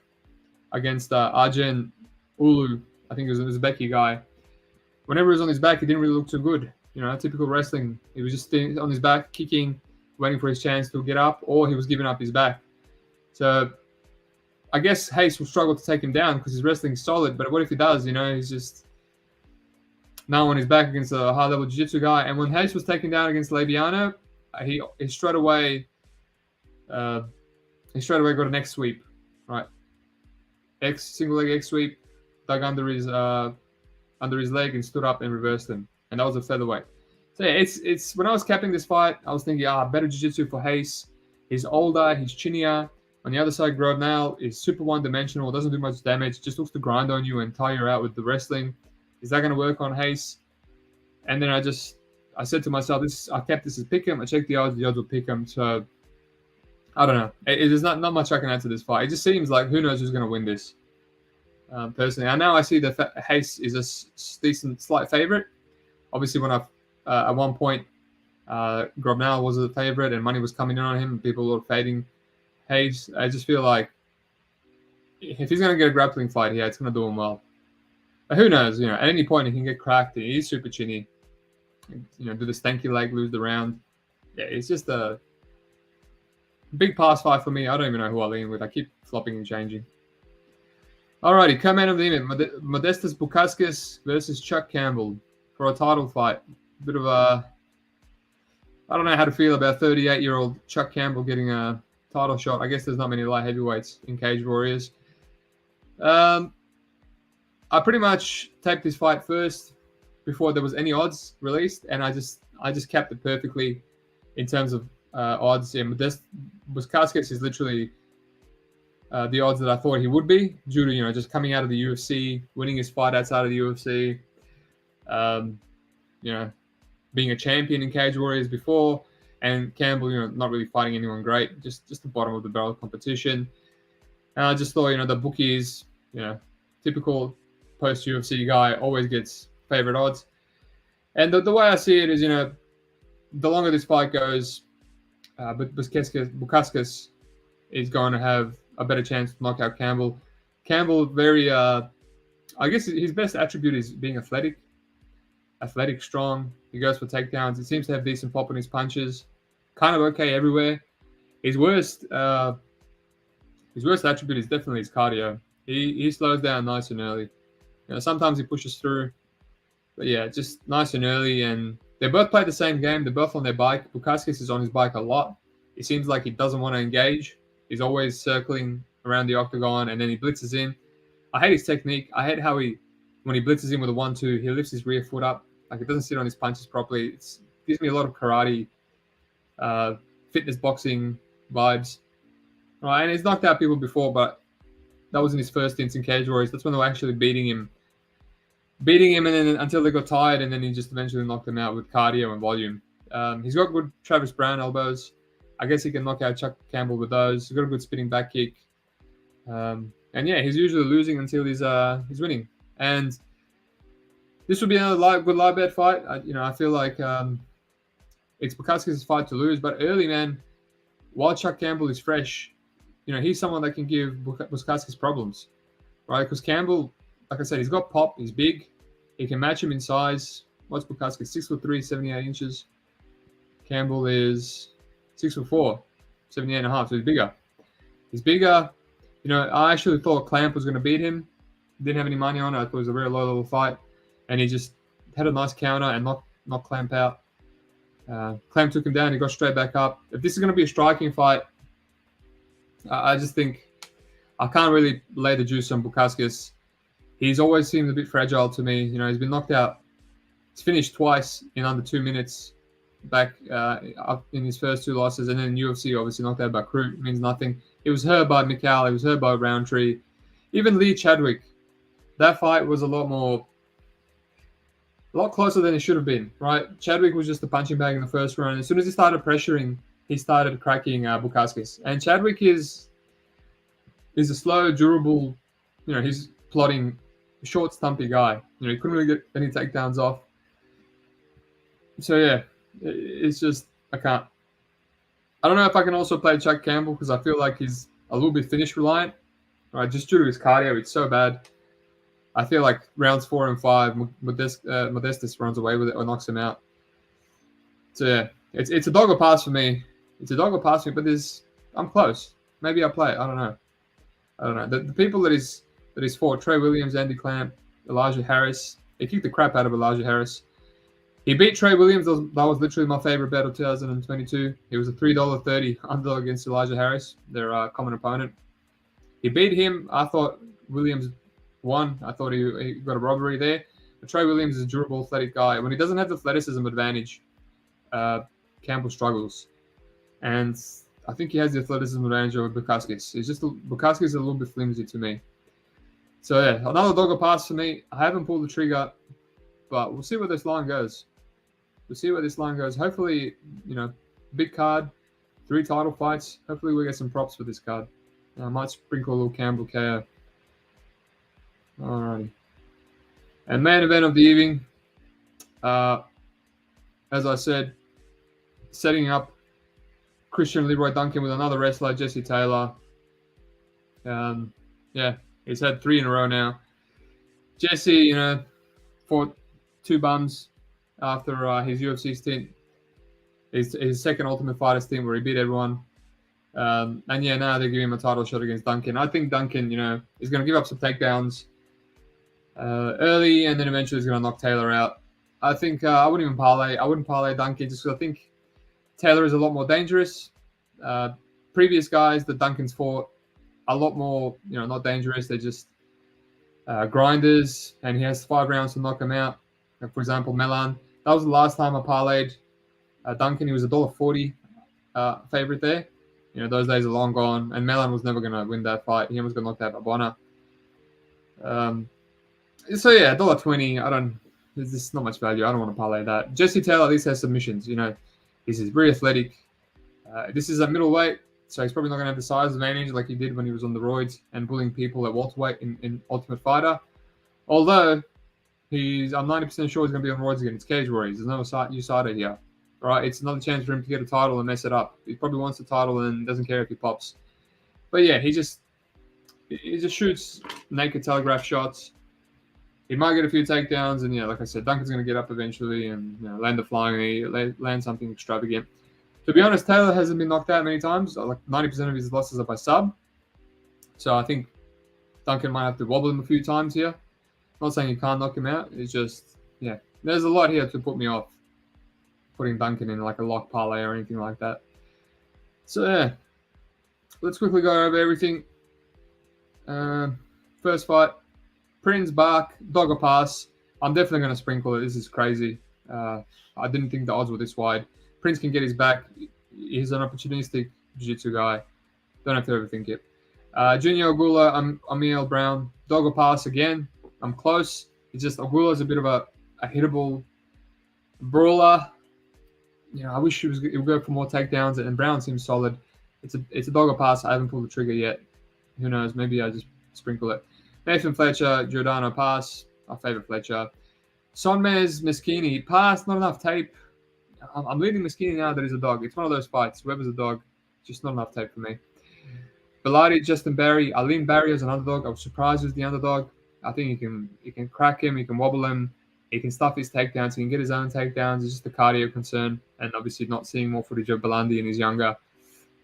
against Arjen Ulu, I think it was a Uzbeki guy, whenever he was on his back, he didn't really look too good. Typical wrestling. He was just on his back, kicking, waiting for his chance to get up, or he was giving up his back. So I guess Hayes will struggle to take him down because his wrestling's solid. But what if he does? He's just now on his back against a high-level jiu-jitsu guy. And when Hayes was taken down against Labiano, he straight away got an X sweep, right? Single leg X sweep, dug under his leg and stood up and reversed him, and that was a featherweight. So yeah, it's when I was capping this fight, I was thinking, better jiu-jitsu for Hayes. He's older, he's chinnier. On the other side, Grovnell is super one-dimensional, doesn't do much damage, just looks to grind on you and tire you out with the wrestling. Is that going to work on Hayes? And then I said to myself, I kept this as pick him. I checked the odds will pick him. So I don't know. There's not much I can add to this fight. It just seems like who knows who's going to win this. Personally, now I see that Hayes is a decent, slight favorite. Obviously, when at one point Grovnell was a favorite and money was coming in on him, and people were fading Hayes. I just feel like if he's going to get a grappling fight here, it's going to do him well. But who knows? At any point he can get cracked. He's super chinny. Do the stanky leg, lose the round. Yeah, it's just a big pass fight for me. I don't even know who I lean with. I keep flopping and changing. Alrighty, co-main of the event, Modestas Bukauskas versus Chuck Campbell for a title fight. Bit of I don't know how to feel about 38-year-old Chuck Campbell getting a title shot. I guess there's not many light heavyweights in Cage Warriors. I pretty much taped this fight first before there was any odds released, and I just capped it perfectly in terms of odds. Yeah, Bukauskas is literally the odds that I thought he would be, due to just coming out of the UFC, winning his fight outside of the UFC, being a champion in Cage Warriors before, and Campbell, not really fighting anyone great, just the bottom of the barrel competition. And I just thought, the bookies, typical post-UFC guy always gets favorite odds. And the way I see it is, the longer this fight goes, but Bukauskas is going to have a better chance to knock out Campbell. Campbell, very, I guess his best attribute is being athletic, strong. He goes for takedowns. He seems to have decent pop on his punches. Kind of okay everywhere. His worst attribute is definitely his cardio. He slows down nice and early. Sometimes he pushes through, but yeah, just nice and early. And they both play the same game. They're both on their bike. Bukauskas is on his bike a lot. It seems like he doesn't want to engage. He's always circling around the octagon, and then he blitzes in. I hate his technique. I hate how when he blitzes in with a 1-2, he lifts his rear foot up. Like, it doesn't sit on his punches properly. It gives me a lot of karate, fitness boxing vibes. Right, and he's knocked out people before, but that was in his first stints in Cage Warriors. That's when they were actually beating him, and then until they got tired, and then he just eventually knocked them out with cardio and volume. He's got good Travis Brown elbows. I guess he can knock out Chuck Campbell with those. He's got a good spinning back kick. And yeah, he's usually losing until he's winning. And this would be another good live bet fight. I feel like it's Bukaski's fight to lose. But early, man, while Chuck Campbell is fresh, he's someone that can give Bukaski's problems, right? Because Campbell, like I said, he's got pop. He's big. He can match him in size. What's Bukaski? 6'3", 78 inches. Campbell is 6'4", 78.5. So he's bigger. He's bigger. I actually thought Clamp was going to beat him. Didn't have any money on it. I thought it was a very low-level fight. And he just had a nice counter and knocked Clamp out. Clamp took him down. He got straight back up. If this is going to be a striking fight, I just think I can't really lay the juice on Bukaskis. He's always seemed a bit fragile to me. He's been knocked out. He's finished twice in under 2 minutes back up in his first 2 losses. And then UFC obviously knocked out by Crute. It means nothing. It was hurt by Mikal. It was hurt by Roundtree. Even Lee Chadwick. That fight was a lot closer than it should have been, right? Chadwick was just a punching bag in the first round. As soon as he started pressuring, he started cracking Bukaskis. And Chadwick is a slow, durable, he's plotting, short, stumpy guy. He couldn't really get any takedowns off. So, yeah, it's just, I can't. I don't know if I can also play Chuck Campbell because I feel like he's a little bit finish reliant, right? Just due to his cardio, it's so bad. I feel like rounds 4 and 5, Modestus runs away with it or knocks him out. So yeah, it's a dog or pass for me. It's a dog or pass for me, but I'm close. Maybe I'll play it. I don't know. The people that he's fought: Trey Williams, Andy Clamp, Elijah Harris. He kicked the crap out of Elijah Harris. He beat Trey Williams. That was literally my favorite bet of 2022. He was a $3.30 underdog against Elijah Harris, their common opponent. He beat him. I thought Williams won. I thought he got a robbery there. But Trey Williams is a durable, athletic guy. When he doesn't have the athleticism advantage, Campbell struggles. And I think he has the athleticism advantage over Bukaskis. Bukaskis is a little bit flimsy to me. So yeah, another dog or pass for me. I haven't pulled the trigger, but we'll see where this line goes. Hopefully, big card, 3 title fights. Hopefully we get some props for this card. I might sprinkle a little Campbell KO. Alrighty. And main event of the evening, as I said, setting up Christian Leroy Duncan with another wrestler, Jesse Taylor. He's had 3 in a row now. Jesse, fought 2 bums after his UFC stint. His second Ultimate Fighter stint where he beat everyone. Now they're giving him a title shot against Duncan. I think Duncan, is going to give up some takedowns early, and then eventually he's going to knock Taylor out. I think I wouldn't parlay Duncan just because I think Taylor is a lot more dangerous. Previous guys that Duncan's fought, a lot more, not dangerous. They're just grinders, and he has 5 rounds to knock him out. For example, Melan. That was the last time I parlayed Duncan. He was $1.40 favorite there. Those days are long gone, and Melan was never going to win that fight. He was going to knock out by Bonner. So yeah, $1.20. There's just not much value. I don't want to parlay that. Jesse Taylor at least has submissions. He's very athletic. This is a middleweight, so he's probably not going to have the size advantage like he did when he was on the roids and bullying people at welterweight in Ultimate Fighter. Although I'm 90% sure he's going to be on roids against Cage Warriors. There's no USADA here. All right, it's another chance for him to get a title and mess it up. He probably wants the title and doesn't care if he pops. But yeah, he just shoots naked telegraph shots. He might get a few takedowns, and like I said, Duncan's going to get up eventually and land a flying knee, land something extravagant. To be honest, Taylor hasn't been knocked out many times. Like 90% of his losses are by sub. So I think Duncan might have to wobble him a few times here. Not saying you can't knock him out. It's just, there's a lot here to put me off putting Duncan in like a lock parlay or anything like that. So let's quickly go over everything. First fight, Prince Bark, dog or pass. I'm definitely going to sprinkle it. This is crazy. I didn't think the odds were this wide. Prince can get his back. He's an opportunistic jiu-jitsu guy. Don't have to overthink it. Junior Ogula, Amiel Brown, dog or pass again. I'm close. It's just Ogula's a bit of a hittable brawler. I wish it would go for more takedowns. And Brown seems solid. It's a dog or pass. I haven't pulled the trigger yet. Who knows? Maybe I just sprinkle it. Nathan Fletcher, Giordano, pass. I favor Fletcher. Sonmez, Masini, pass. Not enough tape. I'm leading Masini now that he's a dog. It's one of those fights. Whoever's a dog, just not enough tape for me. Balandi, Justin Barry. I lean Barry as an underdog. I was surprised with the underdog. I think you can crack him. You can wobble him. He can stuff his takedowns. He can get his own takedowns. It's just a cardio concern. And obviously not seeing more footage of Balandi and he's younger.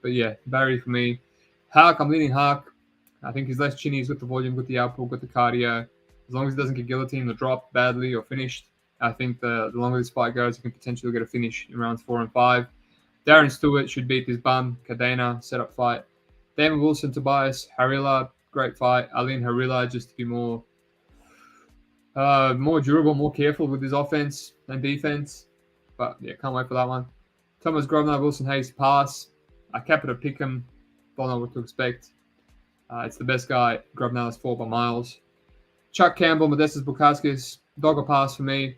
But yeah, Barry for me. Hark, I'm leaning Hark. I think he's less chinny. He's got the volume, got the output, got the cardio. As long as he doesn't get guillotined or dropped badly or finished, I think the longer this fight goes, he can potentially get a finish in rounds 4 and 5. Darren Stewart should beat this bum. Cadena, setup fight. Damon Wilson, Tobias, Harila, great fight. I lean Harila just to be more durable, more careful with his offense and defense. But yeah, can't wait for that one. Thomas Grosvenor, Wilson Hayes, pass. I cap it a pick him. Don't know what to expect. It's the best guy. Grosvenor is 4 by miles. Chuck Campbell, Modestas Bukaskis, dog or pass for me.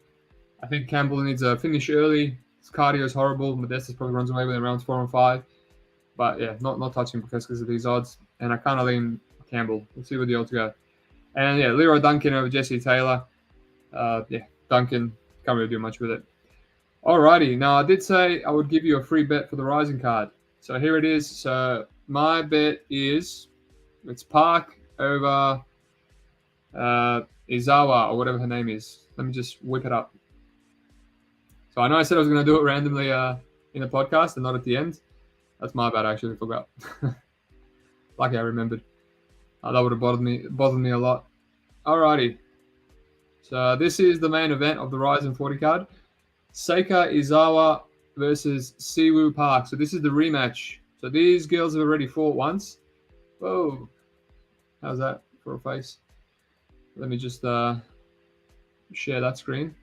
I think Campbell needs a finish early. His cardio is horrible. Modestas probably runs away with rounds 4 and 5. But yeah, not touching Bukaskis at these odds. And I kind of lean Campbell. We'll see where the odds go. And yeah, Leroy Duncan over Jesse Taylor. Duncan, can't really do much with it. Alrighty, now I did say I would give you a free bet for the Rising card. So here it is. So my bet is it's Park over Izawa or whatever her name is. Let me just whip it up. So I know I said I was going to do it randomly in the podcast and not at the end. That's my bad. I actually forgot. Lucky I remembered. That would have bothered me a lot. Alrighty. So this is the main event of the Ryzen 40 card. Seika Izawa versus Siwoo Park. So this is the rematch. So these girls have already fought once. Whoa. How's that for a face? Let me just share that screen.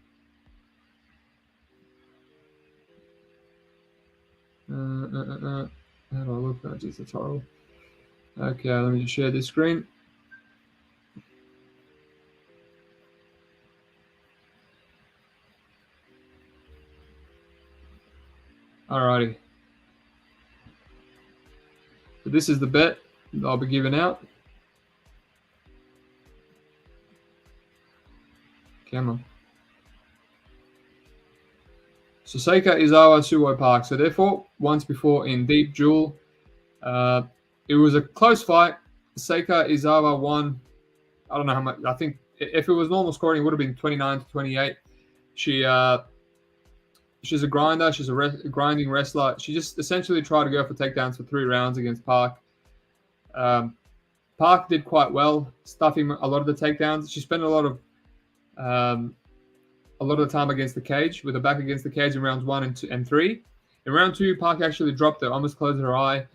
How do I look? Oh, geez, that's horrible. Okay, let me just share this screen. Alrighty. So this is the bet that I'll be giving out. Come on. So Seika Izawa, Suwoo Park. So they fought once before in Deep Jewel. It was a close fight. Seika Izawa won. I don't know how much. I think if it was normal scoring, it would have been 29-28. She's a grinder. She's a grinding wrestler. She just essentially tried to go for takedowns for 3 rounds against Park. Park did quite well, stuffing a lot of the takedowns. She spent a lot of the time against the cage, with her back against the cage in rounds 1 and 2 and 3. In round 2, Park actually dropped her, almost closed her eye.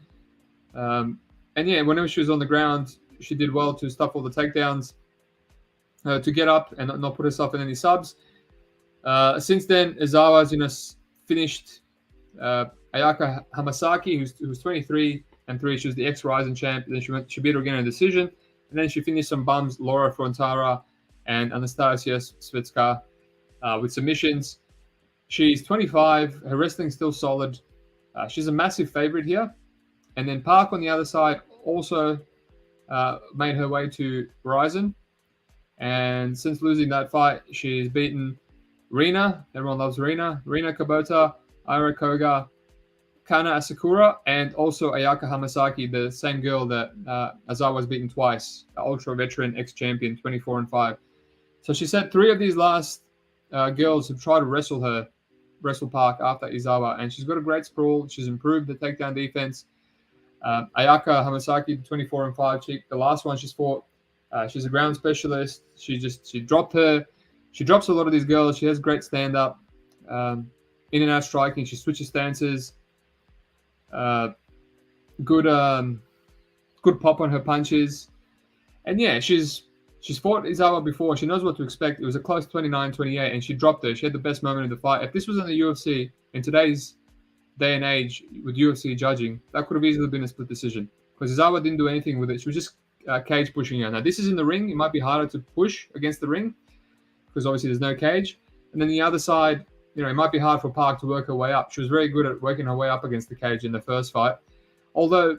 And yeah, whenever she was on the ground, she did well to stuff all the takedowns, to get up and not put herself in any subs. Since then, Izawa's finished Ayaka Hamasaki, who's 23 and 3. She was the ex-Ryzen champ. Then she beat her again in a decision. And then she finished some bums, Laura Frontara and Anastasia Svitska, with submissions. She's 25. Her wrestling's still solid. She's a massive favorite here. And then Park on the other side also made her way to Ryzen. And since losing that fight, she's beaten Rina. Everyone loves Rina. Rina Kubota, Ira Koga, Kana Asakura, and also Ayaka Hamasaki, the same girl that Izawa's beaten twice, ultra veteran ex-champion, 24 and 5. So she said 3 of these last girls have tried to wrestle Park after Izawa, and she's got a great sprawl. She's improved the takedown defense. Ayaka Hamasaki, 24 and 5. The last one she's fought, she's a ground specialist. She dropped her. She drops a lot of these girls. She has great stand-up, in and out striking. She switches stances. Good pop on her punches. And yeah, she's fought Izawa before. She knows what to expect. It was a close 29-28, and she dropped her. She had the best moment of the fight. If this was in the UFC in today's day and age with UFC judging, that could have easily been a split decision because Izawa didn't do anything with it. She was just cage pushing her. Now, this is in the ring. It might be harder to push against the ring because obviously there's no cage. And then the other side, it might be hard for Park to work her way up. She was very good at working her way up against the cage in the first fight. Although,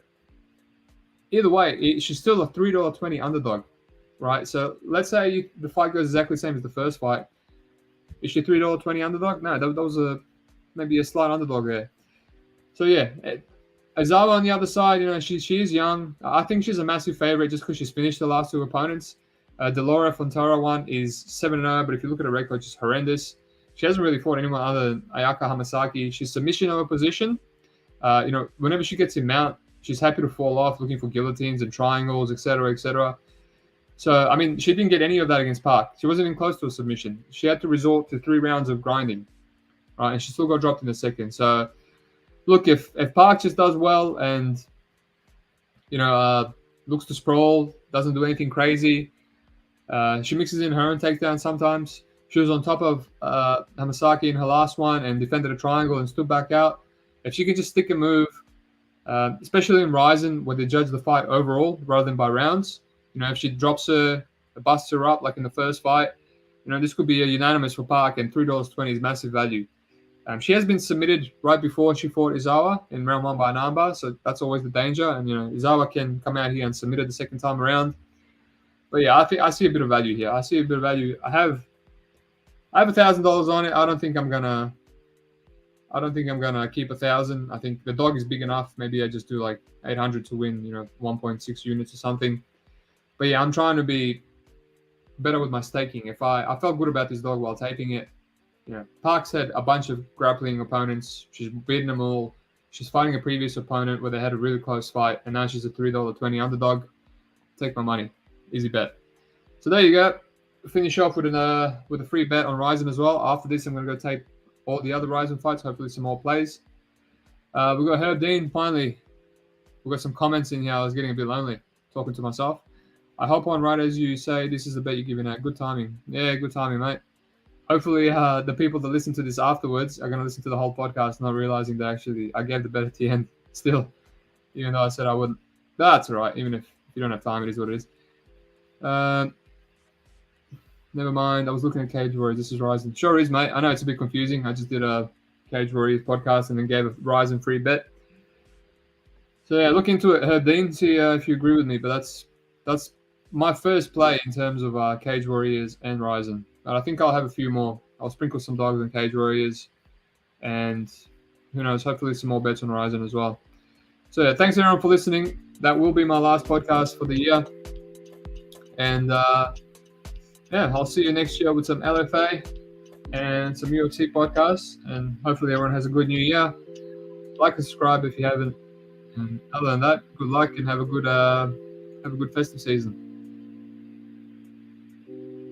either way, she's still a $3.20 underdog, right? So let's say the fight goes exactly the same as the first fight. Is she $3.20 underdog? No, that was maybe a slight underdog there. So yeah, Aizawa on the other side, she is young. I think she's a massive favorite just because she's finished the last two opponents. Delora Fontara one is 7-0, but if you look at her record, she's horrendous. She hasn't really fought anyone other than Ayaka Hamasaki. She's submission over position. Whenever she gets in mount, she's happy to fall off, looking for guillotines and triangles, etc., etc. So, she didn't get any of that against Park. She wasn't even close to a submission. She had to resort to 3 rounds of grinding, right? And she still got dropped in the second. So, look, if Park just does well and, looks to sprawl, doesn't do anything crazy, she mixes in her own takedown sometimes. She was on top of Hamasaki in her last one and defended a triangle and stood back out. If she can just stick a move, especially in Ryzen, where they judge the fight overall rather than by rounds, if she drops her, busts her up like in the first fight, this could be a unanimous for Park, and $3.20 is massive value. She has been submitted right before she fought Izawa in round 1 by an armbar, so that's always the danger. And Izawa can come out here and submit it the second time around. But yeah, I see a bit of value here. I see a bit of value. I have $1,000 on it. I don't think I'm gonna keep 1,000. I think the dog is big enough. Maybe I just do like 800 to win, 1.6 units or something. But yeah, I'm trying to be better with my staking. If I felt good about this dog while taping it. Park's had a bunch of grappling opponents. She's beaten them all. She's fighting a previous opponent where they had a really close fight, and now she's a $3.20 underdog. Take my money. Easy bet. So there you go. Finish off with a free bet on Ryzen as well. After this, I'm going to go tape all the other Ryzen fights, hopefully some more plays. We've got Herb Dean, finally. We've got some comments in here. I was getting a bit lonely talking to myself. I hop on right as you say, this is the bet you're giving out. Good timing. Yeah, good timing, mate. Hopefully, the people that listen to this afterwards are going to listen to the whole podcast, not realizing that actually I gave the bet at the end still, even though I said I wouldn't. That's all right. Even if you don't have time, it is what it is. Never mind. I was looking at Cage Warriors. This is Ryzen. Sure is, mate. I know it's a bit confusing. I just did a Cage Warriors podcast and then gave a Ryzen free bet. So yeah, look into it, Herb Dean. See if you agree with me. But that's my first play in terms of Cage Warriors and Ryzen. But I think I'll have a few more. I'll sprinkle some dogs on Cage Warriors, and who knows, hopefully some more bets on Ryzen as well. So yeah, thanks everyone for listening. That will be my last podcast for the year. And I'll see you next year with some LFA and some UFC podcasts. And hopefully everyone has a good new year. Like and subscribe if you haven't. And other than that, good luck and have a good festive season.